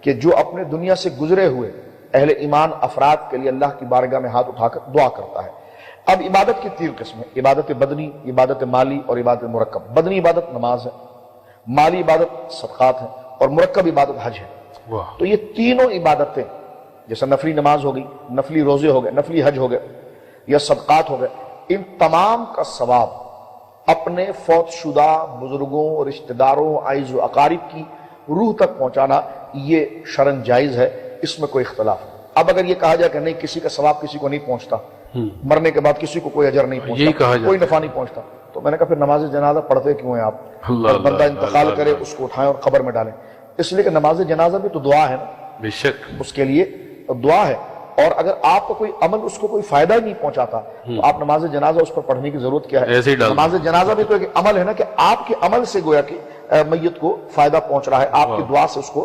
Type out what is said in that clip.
कि जो अपने दुनिया से गुजरे हुए अहले ईमान अफराद के लिए अल्लाह की बारगाह में हाथ उठाकर दुआ करता है। अब इबादत की तीन किस्में, इबादत बदनी, इबादत माली और इबादत मुरक्कब। बदनी इबादत नमाज है, माली इबादत सदकात है और मुरक्कब इबादत हज है। तो ये तीनों इबादतें, जैसे नफली नमाज हो गई, नफली रोजे हो गए, नफली हज हो गए या सदकात हो गए, इन तमाम का सवाब अपने फौतशुदा बुजुर्गों, रिश्तेदारों, आइज़ व अकारिब की रूह तक पहुंचाना ये शरन जायज है, इसमें कोई इख्तलाफ नहीं। अब अगर ये कहा जाए कि नहीं, किसी का सवाब किसी को नहीं पहुंचता, मरने के बाद किसी को कोई अजर नहीं पहुंचता, कोई नफा नहीं पहुंचता, तो मैंने कहा फिर नमाज जनाजा पढ़ते क्यों हैं आप? बंदा इंतकाल करे, उसको उठाएं और कब्र में डालें। इसलिए कि नमाज जनाजा भी तो दुआ है ना, बेशक उसके लिए दुआ है। और अगर आपका कोई अमल उसको कोई फायदा ही नहीं पहुंचाता तो आप नमाज जनाजा उस पर पढ़ने की जरूरत क्या है? नमाज जनाजा भी तो एक अमल है ना, कि आपके अमल से गोया कि मैयत को फायदा पहुंच रहा है, आपकी दुआ से उसको